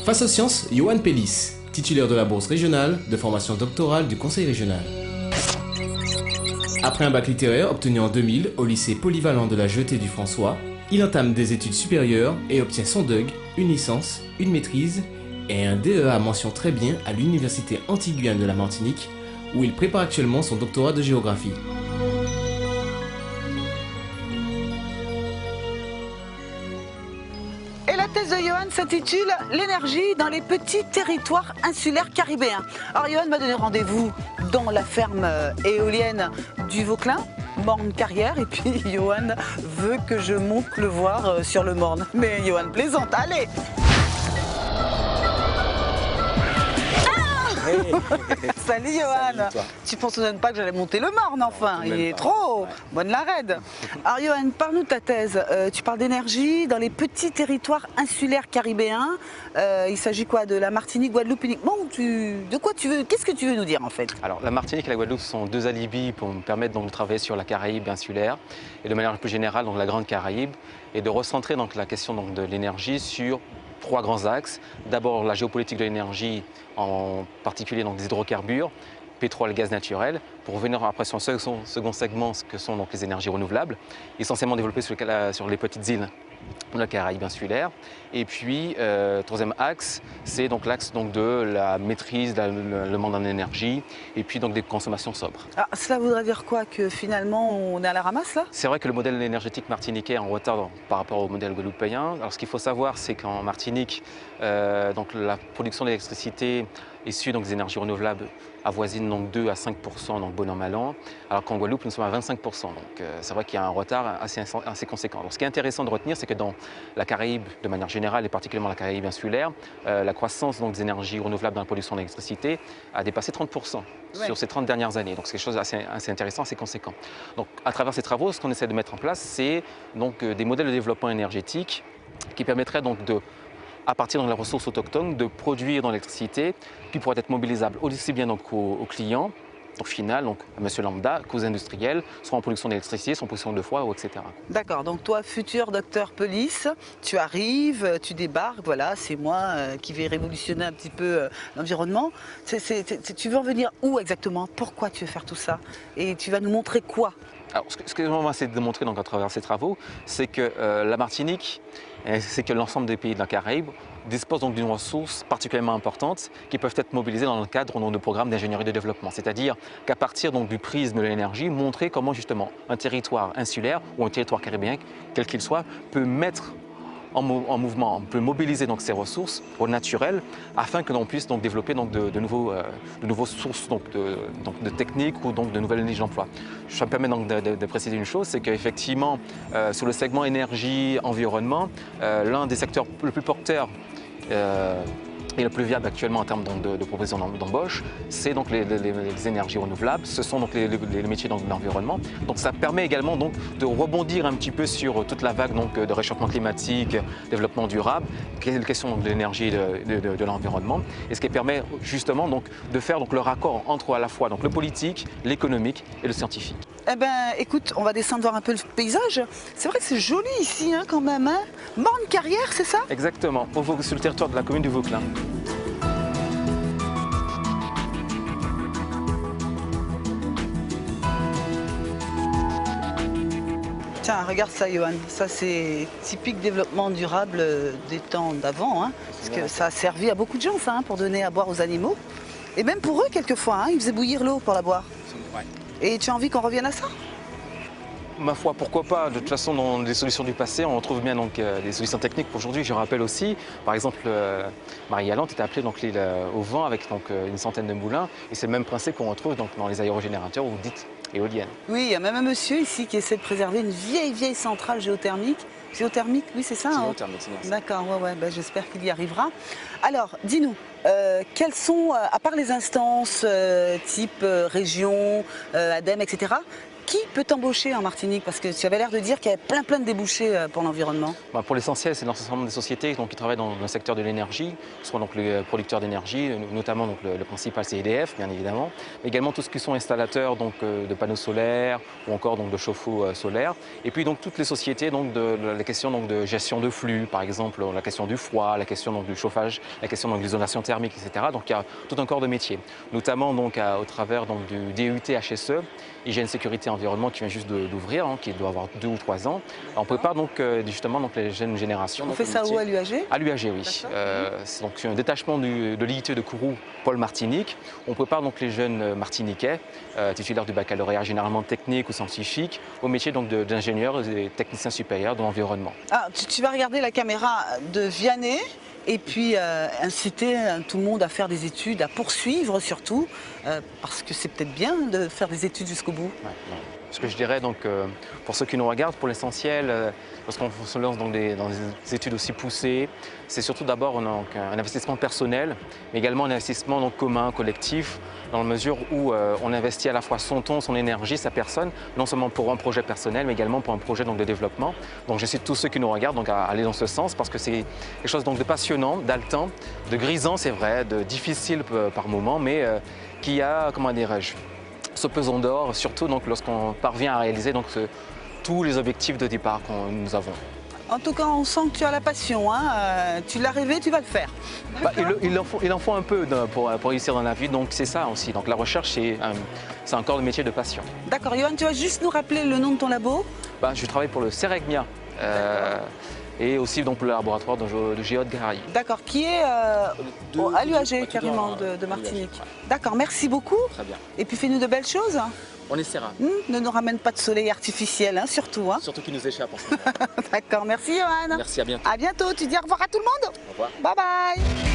Face aux sciences, Johan Pellis, titulaire de la bourse régionale de formation doctorale du Conseil régional. Après un bac littéraire obtenu en 2000 au lycée polyvalent de la Jetée du François, il entame des études supérieures et obtient son DUG, une licence, une maîtrise et un DEA mention très bien à l'université Antilliane de la Martinique, où il prépare actuellement son doctorat de géographie. Et la thèse de Johan s'intitule « L'énergie dans les petits territoires insulaires caribéens ». Alors Johan m'a donné rendez-vous dans la ferme éolienne du Vauclin, Morne-Carrière, et puis Johan veut que je monte le voir sur le Morne. Mais Johan plaisante, allez! Salut Johan. Salut, tu penses même pas que j'allais monter le Morne enfin, il est trop bonne la raide. Alors Johan, parle-nous de ta thèse. Tu parles d'énergie dans les petits territoires insulaires caribéens. Il s'agit quoi, de la Martinique, Guadeloupe uniquement de quoi tu veux, qu'est-ce que tu veux nous dire en fait? Alors la Martinique et la Guadeloupe sont deux alibis pour me permettre donc, de travailler sur la Caraïbe insulaire et de manière plus générale donc, la Grande Caraïbe et de recentrer donc, la question donc, de l'énergie sur trois grands axes. D'abord la géopolitique de l'énergie, en particulier donc, des hydrocarbures, pétrole, gaz naturel, pour revenir après sur un second segment, ce que sont donc, les énergies renouvelables, essentiellement développées sur les petites îles de la Caraïbe insulaire. Et puis, troisième axe, c'est donc l'axe de la maîtrise, le monde en énergie, et puis donc des consommations sobres. Ah, cela voudrait dire quoi? Que finalement on est à la ramasse là? C'est vrai que le modèle énergétique martiniquais est en retard par rapport au modèle guadeloupéen. Alors ce qu'il faut savoir, c'est qu'en Martinique, donc, la production d'électricité issue donc, des énergies renouvelables avoisine donc 2 à 5% donc bon an mal an, alors qu'en Guadeloupe nous sommes à 25%. Donc c'est vrai qu'il y a un retard assez conséquent. Donc, ce qui est intéressant de retenir, c'est que dans la Caraïbe, de manière générale et particulièrement la Caraïbe insulaire, la croissance donc, des énergies renouvelables dans la production d'électricité a dépassé 30% sur ces 30 dernières années. Donc c'est quelque chose assez intéressant, assez conséquent. Donc à travers ces travaux, ce qu'on essaie de mettre en place, c'est donc des modèles de développement énergétique qui permettraient donc à partir de la ressource autochtone, de produire de l'électricité qui pourrait être mobilisable aussi bien donc, aux clients, au final, donc à monsieur lambda, qu'aux industriels, soit en production d'électricité, soit en production de foie, etc. D'accord, donc toi, futur docteur Pellis, tu arrives, tu débarques, voilà, c'est moi qui vais révolutionner un petit peu l'environnement. Tu veux en venir où exactement? Pourquoi tu veux faire tout ça? Et tu vas nous montrer quoi? Alors, ce que l'on va essayer de démontrer donc, à travers ces travaux, c'est que la Martinique, c'est que l'ensemble des pays de la Caraïbe disposent donc d'une ressource particulièrement importante qui peuvent être mobilisées dans le cadre de programmes d'ingénierie de développement. C'est-à-dire qu'à partir donc, du prisme de l'énergie, montrer comment justement un territoire insulaire ou un territoire caribéen, quel qu'il soit, peut mettre en mouvement, on peut mobiliser donc, ces ressources au naturel afin que l'on puisse donc, développer donc, de nouveaux sources donc, de techniques ou donc, de nouvelles niches d'emploi. Ça me permet donc de préciser une chose, c'est qu'effectivement, sur le segment énergie-environnement, l'un des secteurs le plus porteurs et le plus viable actuellement en termes de propositions d'embauche, c'est donc les énergies renouvelables, ce sont donc les métiers de l'environnement. Donc ça permet également donc de rebondir un petit peu sur toute la vague donc, de réchauffement climatique, développement durable, question de l'énergie et de l'environnement, et ce qui permet justement donc, de faire donc, le raccord entre à la fois donc, le politique, l'économique et le scientifique. Eh ben, écoute, on va descendre voir un peu le paysage. C'est vrai que c'est joli ici, hein, quand même. Hein. Morne-Carrière, c'est ça? Exactement, sur le territoire de la commune du Vauclin. Tiens, regarde ça, Johan. Ça, c'est typique développement durable des temps d'avant. Hein, parce que ça a servi à beaucoup de gens, ça, hein, pour donner à boire aux animaux. Et même pour eux, quelquefois. Hein, ils faisaient bouillir l'eau pour la boire. Ouais. Et tu as envie qu'on revienne à ça? Ma foi, pourquoi pas? De toute façon, dans les solutions du passé, on retrouve bien donc, des solutions techniques pour aujourd'hui. Je rappelle aussi, par exemple, Marie-Galante était appelée donc, l'île au vent avec donc, une centaine de moulins. Et c'est le même principe qu'on retrouve donc, dans les aérogénérateurs ou dites éoliennes. Oui, il y a même un monsieur ici qui essaie de préserver une vieille centrale géothermique. Géothermique, oui, c'est ça? Géothermique, c'est bien ça. D'accord, ouais, ben, j'espère qu'il y arrivera. Alors, dis-nous, quelles sont, à part les instances type région, ADEME, etc., qui peut embaucher en Martinique? Parce que tu avais l'air de dire qu'il y avait plein de débouchés pour l'environnement. Pour l'essentiel, c'est l'ensemble des sociétés qui travaillent dans le secteur de l'énergie, soit donc les producteurs d'énergie, notamment donc le principal c'est EDF, bien évidemment, mais également tout ce qui sont installateurs donc, de panneaux solaires ou encore donc, de chauffe-eau solaires. Et puis donc toutes les sociétés donc, de la question donc, de gestion de flux, par exemple la question du froid, la question donc, du chauffage, la question donc, de l'isolation thermique, etc. Donc il y a tout un corps de métier, notamment donc, au travers donc, du DUT HSE, Hygiène, Sécurité, Environnement, qui vient juste d'ouvrir, hein, qui doit avoir 2 ou 3 ans. Alors, on prépare donc justement donc, les jeunes générations. On fait ça où, à l'UAG? À l'UAG, oui. C'est donc un détachement de l'IIT de Kourou, Paul Martinique. On prépare donc les jeunes martiniquais, titulaires du baccalauréat généralement technique ou scientifique, au métier d'ingénieurs et techniciens supérieurs de l'environnement. Ah, tu vas regarder la caméra de Vianney et puis inciter tout le monde à faire des études, à poursuivre surtout, parce que c'est peut-être bien de faire des études jusqu'au bout. Ouais, ce que je dirais, donc, pour ceux qui nous regardent, pour l'essentiel, lorsqu'on se lance dans des études aussi poussées, c'est surtout d'abord un investissement personnel, mais également un investissement donc, commun, collectif, dans la mesure où on investit à la fois son temps, son énergie, sa personne, non seulement pour un projet personnel, mais également pour un projet donc, de développement. Donc j'incite tous ceux qui nous regardent donc, à aller dans ce sens, parce que c'est quelque chose donc, de passionnant, d'haletant, de grisant, c'est vrai, de difficile par moments, mais qui a, comment dirais-je, ce pesant d'or, surtout lorsqu'on parvient à réaliser donc, tous les objectifs de départ que nous avons. En tout cas, on sent que tu as la passion, hein. Tu l'as rêvé, tu vas le faire. Il en faut un peu pour réussir dans la vie, donc c'est ça aussi. Donc la recherche, c'est encore le métier de passion. D'accord, Johan, tu vas juste nous rappeler le nom de ton labo? Je travaille pour le CEREGMIA. Et aussi donc, pour le laboratoire de Géode Garaï. D'accord, qui est à l'UAG carrément de Martinique. D'accord, merci beaucoup. Très bien. Et puis fais-nous de belles choses. On essaiera. Ne nous ramène pas de soleil artificiel, hein, surtout. Hein. Surtout qu'il nous échappe en ce moment. D'accord, merci Johan. Merci, à bientôt. À bientôt, tu dis au revoir à tout le monde. Au revoir. Bye bye.